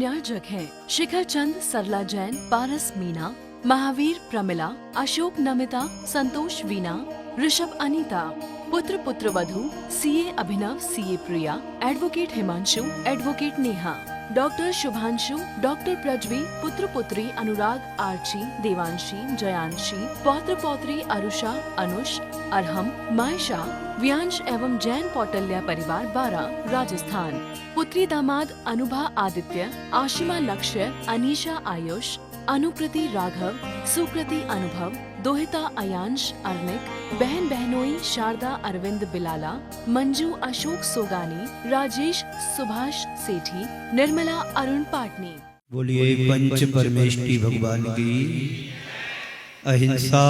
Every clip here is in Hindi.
संन्यासक हैं शिखर चंद, सरला जैन, पारस मीना, महावीर प्रमिला, अशोक नमिता, संतोष वीना, ऋषभ अनीता। पुत्र पुत्र वधु CA Abhinav, CA Priya, advocate Himanshu, advocate Neha, doctor Shubhanshu, doctor Prajvi, पुत्र पुत्री अनुराग, आर्ची, देवांशी, जयांशी, पौत्र पौत्री अरुषा, अनुष, अरहम, मायशा, व्यांश एवं जैन पौटल्या परिवार 12 राजस्थान। पुत्री दामाद अनुभा आदित्य, आशिमा लक्ष्य, अनीशा आयुष, अनुकृति राघव, सुकृति अनुभव, दोहिता अयांश अर्निक, बहन बहनोई शारदा अरविंद बिलाला, मंजू अशोक सोगानी, राजेश सुभाष सेठी, निर्मला अरुण पाटनी। बोलिए पंच परमेष्टि भगवान की, अहिंसा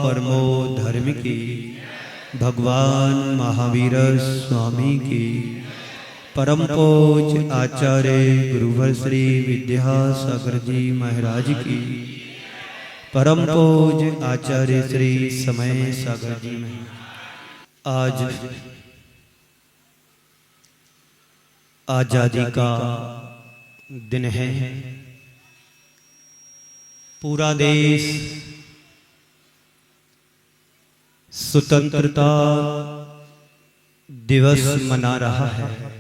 परमो धर्म की, भगवान महावीर स्वामी की, परम पूज्य आचार्य गुरुवर श्री विद्यासागर जी महाराज की, परम पूज्य आचार्य श्री समय सागर जी महाराज। आज आजादी का दिन है। पूरा देश स्वतंत्रता दिवस मना रहा है।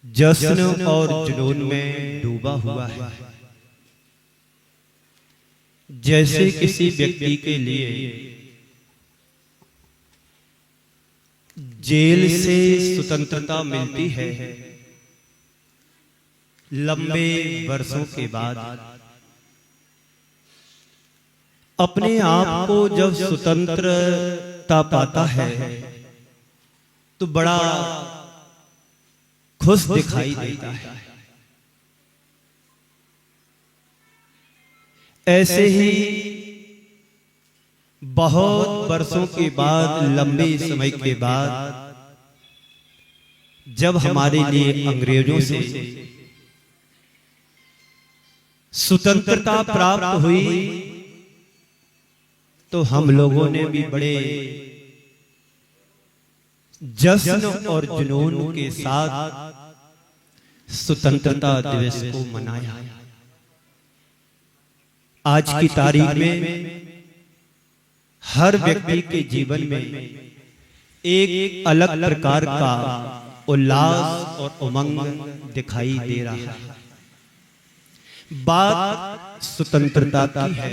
जश्न और जुनून में डूबा हुआ है। जैसे किसी व्यक्ति के लिए जेल से स्वतंत्रता मिलती है लंबे वर्षों के बाद, अपने आप को जब स्वतंत्रता पाता है तो बड़ा खुश दिखाई देता है। ऐसे ही बहुत वर्षों के बाद, लंबे समय के बाद, जब हमारे लिए अंग्रेजों से स्वतंत्रता प्राप्त हुई तो हम लोगों ने भी बड़े जश्न और जुनून के साथ स्वतंत्रता दिवस को मनाया। आज की तारीख में हर व्यक्ति के जीवन में एक अलग प्रकार का उल्लास और उमंग दिखाई दे रहा है। बात स्वतंत्रता की है।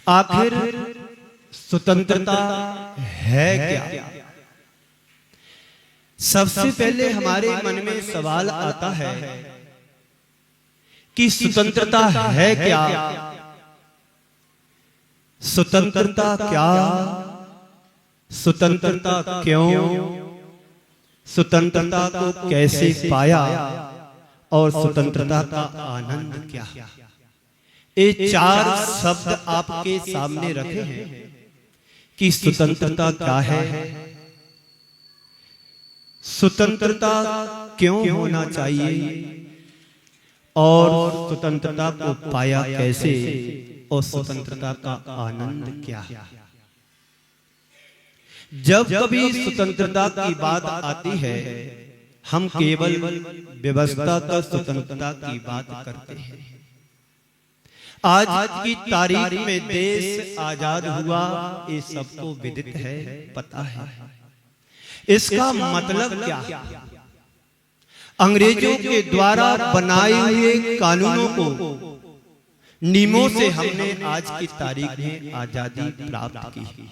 आखिर स्वतंत्रता है क्या? सबसे पहले हमारे मन में सवाल आता है कि स्वतंत्रता है क्या? स्वतंत्रता क्या? स्वतंत्रता क्यों? स्वतंत्रता को कैसे पाया और स्वतंत्रता का आनंद क्या? ये चार शब्द आपके सामने रखे हैं कि स्वतंत्रता क्या है, स्वतंत्रता क्यों होना चाहिए और स्वतंत्रता को पाया कैसे और स्वतंत्रता का आनंद क्या है। जब कभी स्वतंत्रता की बात आती है हम केवल व्यवस्था का स्वतंत्रता की बात करते हैं। आज की तारीख में देश आजाद हुआ ये सबको विदित है, पता है। इसका मतलब क्या? अंग्रेजों के द्वारा बनाए हुए कानूनों को, नियमों से हमने आज की तारीख में आजादी प्राप्त की।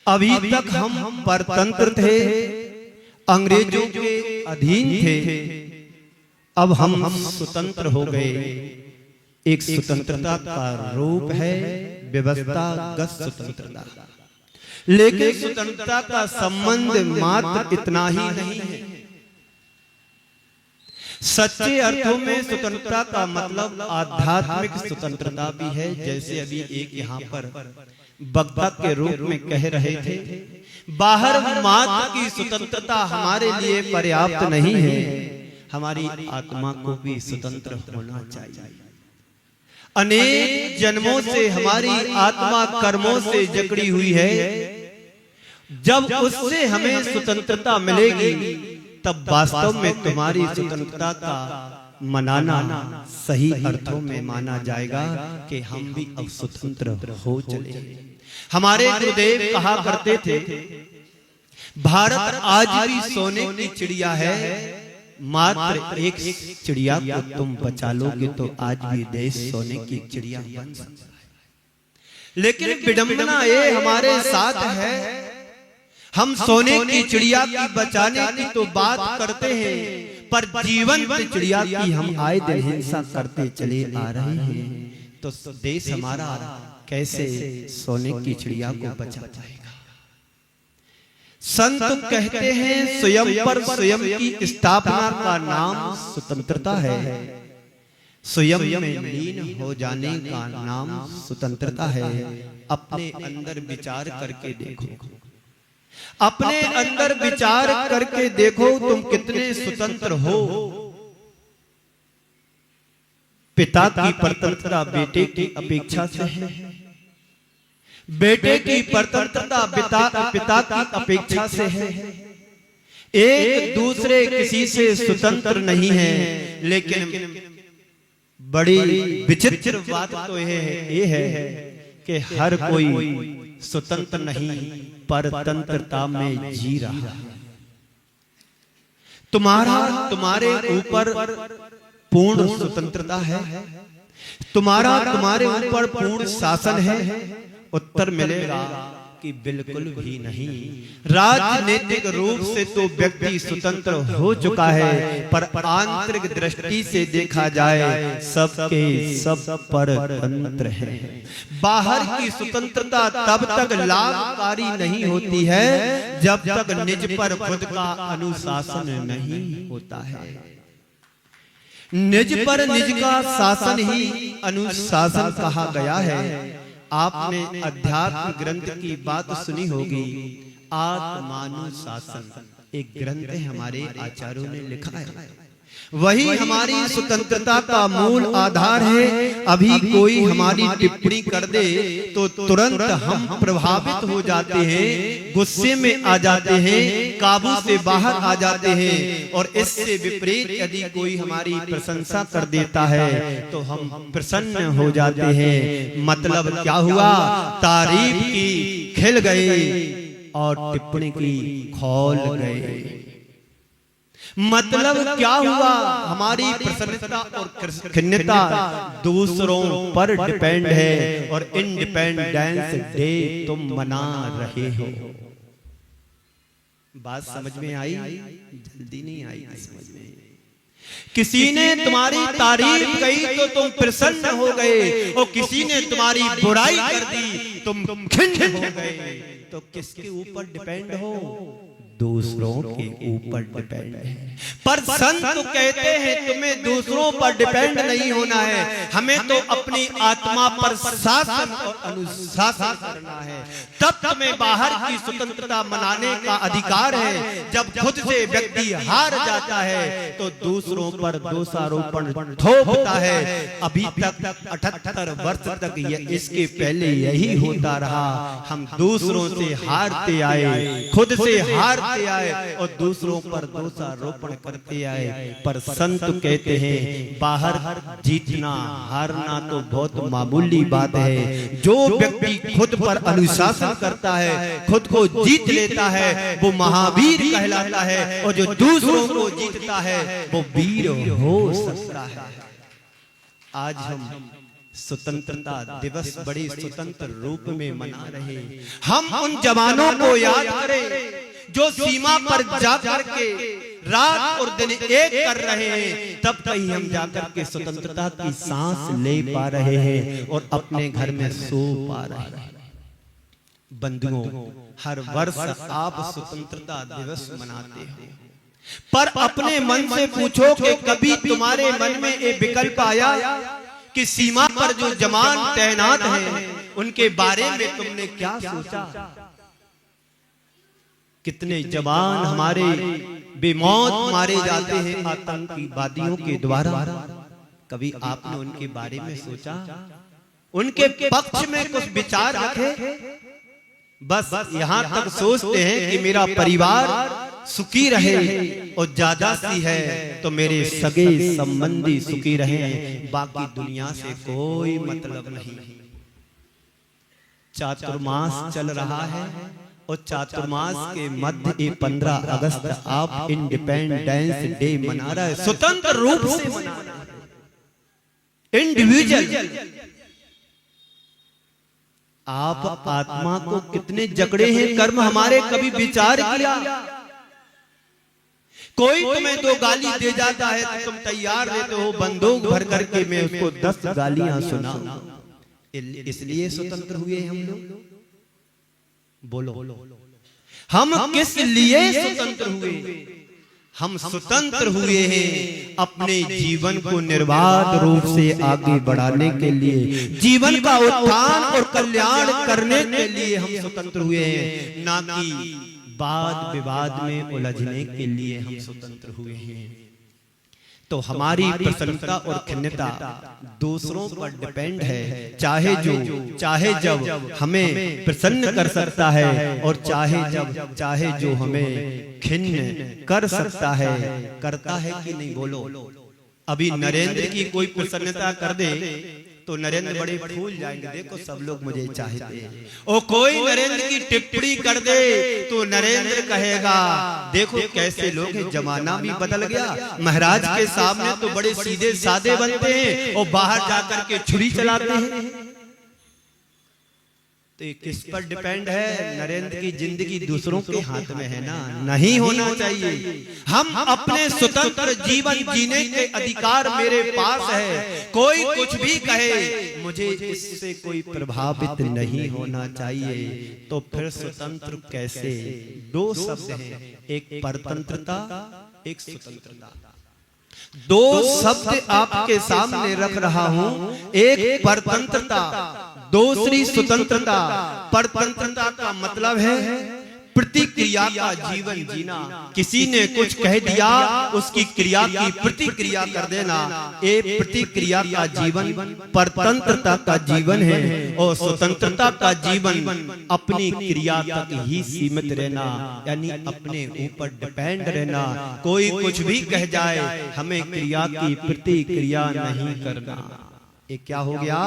अभी तक हम परतंत्र थे, अंग्रेजों के अधीन थे। अब हम स्वतंत्र हो गए। एक स्वतंत्रता का रूप है व्यवस्थागत स्वतंत्रता, लेकिन स्वतंत्रता का संबंध मात्र इतना ही नहीं है। सच्चे अर्थों में स्वतंत्रता का मतलब आध्यात्मिक स्वतंत्रता भी है। जैसे अभी एक यहाँ पर वक्ता के रूप में कह रहे थे, बाहर मात्र की स्वतंत्रता हमारे लिए पर्याप्त नहीं है, हमारी आत्मा को भी स्वतंत्र होना चाहिए। अनेक जन्मों से हमारी आत्मा कर्मों से जकड़ी हुई है जब उससे हमें स्वतंत्रता मिलेगी तब वास्तव में तुम्हारी स्वतंत्रता का मनाना सही अर्थों में माना जाएगा कि हम भी अब स्वतंत्र हो चले। हमारे गुरुदेव कहा करते थे, भारत आज भी सोने की चिड़िया है, मात्र एक चिड़िया को तुम बचा लोगे तो आज भी देश सोने की चिड़िया बन सकता है। लेकिन विडंबना ये हमारे साथ है, हम सोने की चिड़िया की बचाने की तो बात करते हैं, पर जीवन की चिड़िया की हम आए दिन हिंसा करते चले आ रहे हैं। तो देश हमारा कैसे सोने की चिड़िया को बचा पाएगा? संत कहते हैं स्वयं पर स्वयं की स्थापना का नाम स्वतंत्रता है, स्वयं में लीन हो जाने का नाम स्वतंत्रता है। अपने अंदर विचार करके देखो, अपने अंदर विचार करके देखो तुम कितने स्वतंत्र हो। पिता की स्वतंत्रता बेटे की अपेक्षा से है, बेटे की स्वतंत्रता पिता की अपेक्षा से है। एक दूसरे किसी से स्वतंत्र नहीं है, लेकिन बड़ी विचित्र बात तो ये है कि हर कोई स्वतंत्र नहीं परतंत्रता में जी रहा है। तुम्हारे ऊपर पूर्ण स्वतंत्रता है, तुम्हारे ऊपर पूर्ण शासन है। उत्तर मिलेगा कि बिल्कुल भी नहीं। राजनीतिक रूप से तो व्यक्ति स्वतंत्र हो चुका है, पर आंतरिक दृष्टि से देखा जाए सबके सब परतंत्र हैं। बाहर की स्वतंत्रता तब तक लाभकारी नहीं होती है जब तक निज पर खुद का अनुशासन नहीं होता है। निज पर निज का शासन ही अनुशासन कहा गया है। आपने अध्यात्म ग्रंथ की बात सुनी होगी, आत्मानुशासन एक ग्रंथ हमारे आचार्यों ने लिखा है, वही हमारी स्वतंत्रता का मूल आधार है। अभी कोई हमारी टिप्पणी कर दे तो तुरंत हम प्रभावित हो जाते हैं, गुस्से में आ जाते हैं, काबू से बाहर आ जाते हैं। और इससे विपरीत यदि कोई हमारी प्रशंसा कर देता है तो हम प्रसन्न हो जाते हैं। मतलब क्या हुआ? तारीफ की खिल गए और टिप्पणी की खौल गए। मतलब क्या हुआ? हमारी प्रसन्नता और खिन्नता दूसरों पर डिपेंड है, और इंडिपेंडेंस डे तुम मना रहे हो। बात समझ में आई? जल्दी नहीं आई समझ में। किसी ने तुम्हारी तारीफ कही तो तुम प्रसन्न हो गए, और किसी ने तुम्हारी बुराई कर दी तुम खिन्न हो गए। तो किसके ऊपर डिपेंड हो? दूसरों के ऊपर डिपेंड है। पर संत तो कहते हैं तुम्हें दूसरों पर डिपेंड नहीं होना है, हमें तो अपनी आत्मा पर शासन और अनुशासन करना है। तब तुम्हें बाहर की स्वतंत्रता मनाने का अधिकार है। जब खुद से व्यक्ति हार जाता है तो दूसरों पर दोषारोपण थोपता है। अभी तक 78 वर्ष तक इसके पहले यही होता रहा। हम दूसरों से हारते आए, खुद से हार आए और दूसरों पर दोषारोपण करते आए। पर संत कहते हैं बाहर जीतना हारना तो बहुत मामूली बात है। जो व्यक्ति खुद पर अनुशासन करता है, खुद को जीत लेता है, वो महावीर कहलाता है। और जो दूसरों को जीतता है वो वीर हो सकता है। आज हम स्वतंत्रता दिवस बड़े स्वतंत्र रूप में मना रहे हैं। हम उन जवानों को याद करें जो सीमा पर जा करके रात और दिन एक कर रहे हैं। तब कहीं हम जाकर के स्वतंत्रता की सांस ले पा रहे हैं और अपने घर में सो पा रहे हैं। बंधुओं, हर वर्ष आप स्वतंत्रता दिवस मनाते हो, पर अपने मन से पूछो कि कभी तुम्हारे मन में ये विकल्प आया कि सीमा पर जो जवान तैनात हैं उनके बारे में तुमने क्या सोचा? कितने जवान हमारे बेमौत मारे जाते हैं आतंकवादियों के द्वारा। कभी आपने उनके बारे में सोचा? उनके पक्ष में कुछ विचार रखे? बस यहाँ तक सोचते हैं कि मेरा परिवार सुखी रहे और ज्यादा सी है तो मेरे सगे संबंधी सुखी रहे, बाकी दुनिया से कोई मतलब नहीं। चातुर्मास चल रहा है और चातुर्मास के मध्य 15 अगस्त आप इंडिपेंडेंस डे मना रहे हैं, स्वतंत्र रूप से मना रहे हैं, इंडिविजुअल। आप आत्मा को कितने जकड़े हैं कर्म हमारे, कभी विचार किया? कोई तुम्हें 2 गाली दे जाता है तो तुम तैयार रहते हो बंदूक भर करके मैं उसको 10 गालियां सुनाऊं। इसलिए स्वतंत्र हुए हम लोग। बोलो हम किस लिए स्वतंत्र हुए? हम स्वतंत्र हुए हैं अपने जीवन को निर्बाध रूप से आगे बढ़ाने के लिए, जीवन का उत्थान और कल्याण करने के लिए हम स्वतंत्र हुए हैं, ना कि वाद विवाद में उलझने के लिए हम स्वतंत्र हुए हैं। तो हमारी प्रसन्नता और खिन्नता दूसरों पर डिपेंड है, चाहे जब हमें प्रसन्न कर सकता है और चाहे जो हमें खिन्न कर सकता है, करता है कि नहीं? बोलो। अभी नरेंद्र की कोई प्रसन्नता कर दे तो नरेंद्र बड़े फूल जाएंगे, देखो सब लोग मुझे चाहते हैं। और कोई नरेंद्र की टिप्पणी कर दे तो नरेंद्र कहेगा देखो कैसे लोग हैं, जमाना भी बदल गया। महाराज के सामने तो बड़े सीधे सादे बनते हैं और बाहर जाकर के छुरी चलाते हैं। तो ये किस पर डिपेंड है? नरेंद्र की जिंदगी दूसरों के हाथ में है ना, नहीं होना चाहिए। हम अपने स्वतंत्र जीवन जीने के अधिकार मेरे पास है, कोई कुछ भी कहे मुझे इससे कोई प्रभावित नहीं होना चाहिए। तो फिर स्वतंत्र कैसे? 2 शब्द हैं, एक परतंत्रता, एक स्वतंत्रता। 2 शब्द आपके सामने रख रहा हूं, एक परतंत्रता, दूसरी स्वतंत्रता। परतंत्रता का मतलब है प्रतिक्रिया का जीवन जीना। किसी ने कुछ कह दिया, उसकी क्रिया की प्रतिक्रिया कर देना, ये प्रतिक्रिया का जीवन परतंत्रता का जीवन है। और स्वतंत्रता का जीवन अपनी क्रिया तक ही सीमित रहना, यानी अपने ऊपर डिपेंड रहना। कोई कुछ भी कह जाए, हमें क्रिया की प्रतिक्रिया नहीं करना। ये क्या हो गया?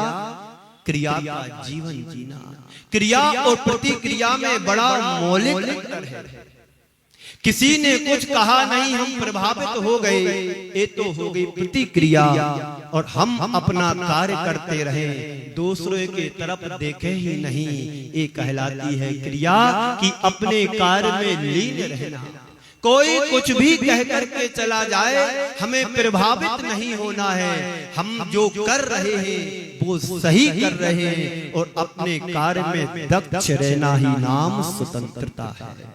क्रिया का जीवन जीना। क्रिया और प्रतिक्रिया में बड़ा मौलिक अंतर है। किसी ने कुछ कहा नहीं, हम प्रभावित हो गए, ये तो हो गई प्रतिक्रिया। और हम अपना कार्य करते रहे, दूसरे के तरफ देखे ही नहीं, ये कहलाती है क्रिया कि अपने कार्य में लीन रहना। कोई कुछ भी कह करके चला जाए, हमें प्रभावित नहीं होना है। हम जो कर रहे हैं वो सही कर रहे हैं और अपने कार्य में दक्ष रहना ही नाम स्वतंत्रता है।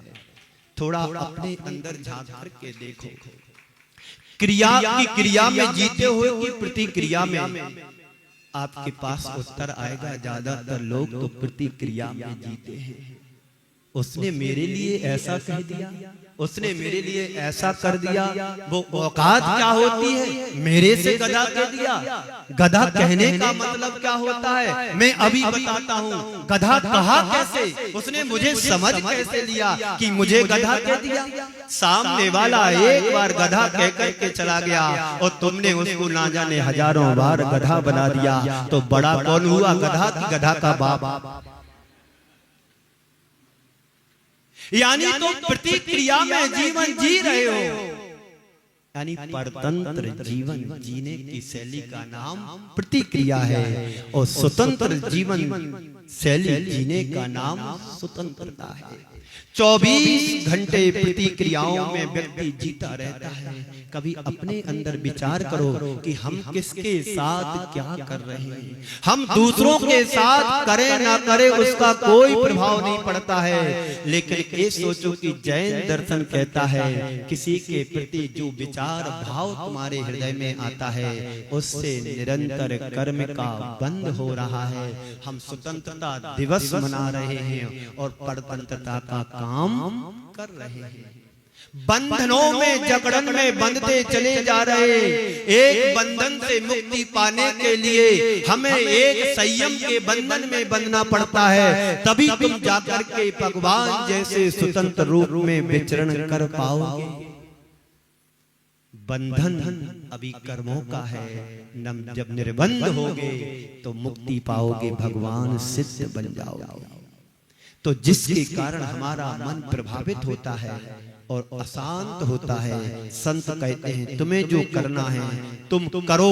थोड़ा अपने अंदर झांक करके देखो, क्रिया में जीते हुए की प्रतिक्रिया में आपके पास उत्तर आएगा। ज्यादातर लोग तो प्रतिक्रिया में जीते हैं। उसने मेरे लिए ऐसा कह दिया, उसने मेरे लिए ऐसा कर दिया, वो औकात क्या होती है? मेरे से गधा कह दिया। गधा कहने का मतलब क्या होता है मैं अभी बताता हूँ। गधा कहा कैसे? उसने मुझे समझ कैसे लिया कि मुझे गधा कह दिया? सामने वाला एक बार गधा कह करके चला गया और तुमने उसको ना जाने हजारों बार गधा बना दिया, तो बड़ा कौन हुआ? गधा की गधा का बाप। यानी तो प्रतिक्रिया में जीवन जी रहे हो, यानी परतंत्र जीवन जीने की शैली का नाम प्रतिक्रिया है और स्वतंत्र जीवन शैली जीने का नाम स्वतंत्रता है। 24 घंटे प्रतिक्रियाओं में व्यक्ति जीता रहता है। कभी अपने अंदर विचार करो कि हम किसके साथ क्या कर रहे हैं। हम दूसरों के साथ करें ना करें उसका कोई प्रभाव नहीं पड़ता है, लेकिन ये सोचो कि जैन दर्शन कहता है किसी के प्रति जो विचार भाव तुम्हारे हृदय में आता है उससे निरंतर कर्म का बंध हो रहा है। हम स्वतंत्रता दिवस मना रहे हैं और परतंत्रता का काम कर रहे हैं। बंधनों में जकड़न में बंधते चले जा रहे। एक बंधन से मुक्ति पाने के लिए हमें एक संयम के बंधन में बंधना पड़ता है, तभी तुम जाकर के भगवान जैसे स्वतंत्र रूप में विचरण कर पाओगे। बंधन अभी कर्मों का है, जब निर्बंध होगे तो मुक्ति पाओगे, भगवान सिद्ध बन जाओगे। तो जिसके कारण हमारा मन प्रभावित होता है और अशांत होता है, संत कहते हैं तुम्हें जो करना है तुम करो,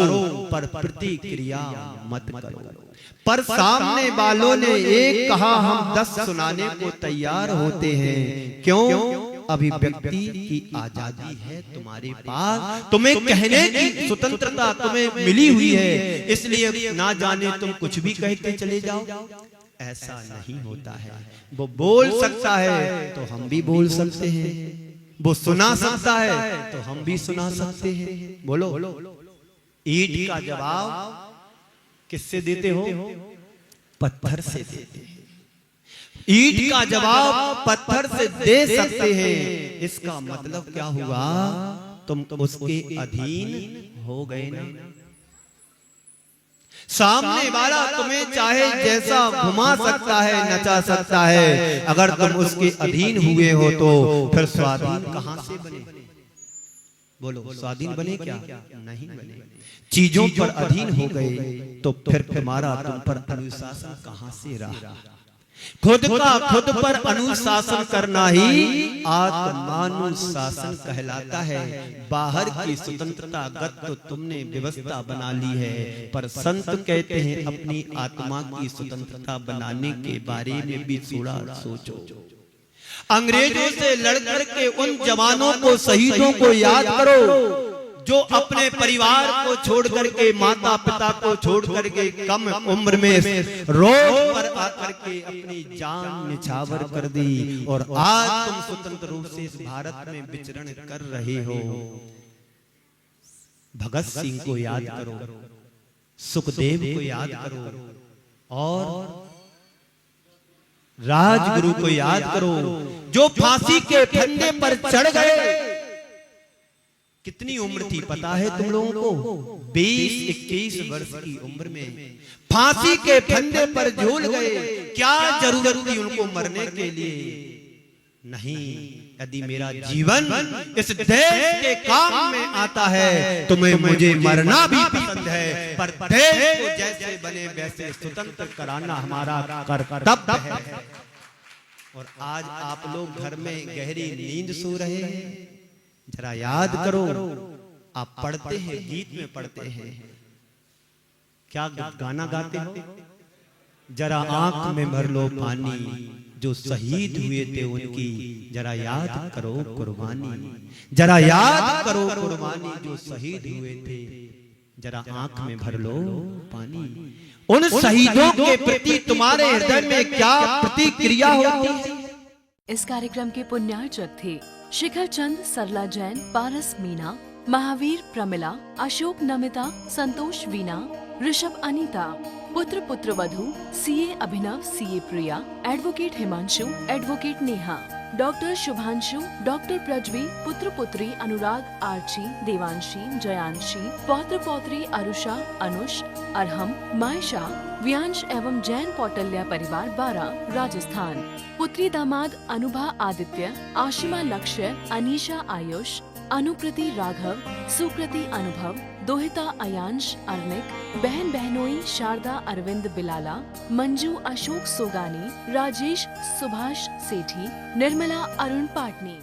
पर प्रतिक्रिया मत करो। पर सामने वालों ने एक कहा, हम 10 सुनाने को तैयार होते हैं। क्यों? अभिव्यक्ति की आजादी है तुम्हारे पास, तुम्हें कहने की स्वतंत्रता तुम्हें मिली हुई है, इसलिए ना जाने तुम कुछ भी कहते चले जाओ। ऐसा नहीं होता है। वो बोल सकता है तो हम भी बोल सकते हैं, वो सुना सकता है तो हम भी सुना सकते हैं। बोलो, ईंट का जवाब किससे देते हो? पत्थर से देते हैं। ईंट का जवाब पत्थर से दे सकते हैं। इसका मतलब क्या हुआ? तुम उसके अधीन हो गए ना। सामने वाला तुम्हें चाहे जैसा घुमा सकता है, नचा सकता है, अगर तुम उसके अधीन हुए हो तो फिर स्वाधीन कहां से बने? बोलो, स्वाधीन बने क्या? नहीं बने। चीजों पर अधीन हो गए तो फिर तुम्हारा तुम पर अनुशासन कहां से रहा? खुद का खुद पर अनुशासन करना ही आत्मानुशासन कहलाता है। बाहर की स्वतंत्रता गत तो तुमने व्यवस्था बना ली है, पर संत कहते हैं अपनी आत्मा की स्वतंत्रता बनाने के बारे में भी थोड़ा सोचो। अंग्रेजों से लड़कर के उन जवानों को, शहीदों को याद करो जो अपने परिवार को छोड़ करके, माता पिता को छोड़ करके कम उम्र में रोड पर आकर के अपनी जान निछावर कर दी, और आज तुम स्वतंत्र रूप से इस भारत में विचरण कर रहे हो। भगत सिंह को याद करो, सुखदेव को याद करो, और राजगुरु को याद करो, जो फांसी के फंदे पर चढ़ गए। कितनी उम्र थी पता है तुम लोगों को? 20-21 वर्ष की उम्र में फांसी के फंदे पर झूल गए। क्या जरूरत थी उनको मरने के लिए? नहीं। यदि मेरा जीवन इस देश के काम में आता है, तुम्हें मुझे मरना भी पसंद है, पर देश को जैसे बने वैसे स्वतंत्र कराना हमारा कर्तव्य है। और आज आप लोग घर में गहरी नींद सो रहे हैं। जरा याद करो, आप पढ़ते हैं, गीत में पढ़ते हैं, क्या गाना गाते हो? जरा आंख में भर लो पानी, जो शहीद हुए थे उनकी जरा याद करो कुर्बानी। जरा याद करो कुर्बानी, जो शहीद हुए थे, जरा आंख में भर लो पानी। उन शहीदों के प्रति तुम्हारे हृदय में क्या प्रतिक्रिया होती है? इस कार्यक्रम के पुण्यार्चक थे शिखर चंद, सरला जैन, पारस मीना, महावीर प्रमिला, अशोक नमिता, संतोष वीना, ऋषभ अनीता, पुत्र पुत्रवधू CA Abhinav, CA Priya, advocate Himanshu, advocate Neha, doctor Shubhanshu, doctor Prajvi, पुत्र पुत्री अनुराग, आर्ची, देवांशी, जयांशी, पौत्र पौत्री अरुषा, अनुष, अरहम, मायशा, व्यांश एवं जैन कौटल्या परिवार 12 राजस्थान। पुत्री दामाद अनुभा आदित्य, आशिमा लक्ष्य, अनीशा आयुष, अनुकृति राघव, सुकृति अनुभव, दोहिता अयांश अर्निक, बहन बहनोई शारदा अरविंद बिलाला, मंजू अशोक सोगानी, राजेश सुभाष सेठी, निर्मला अरुण पाटनी।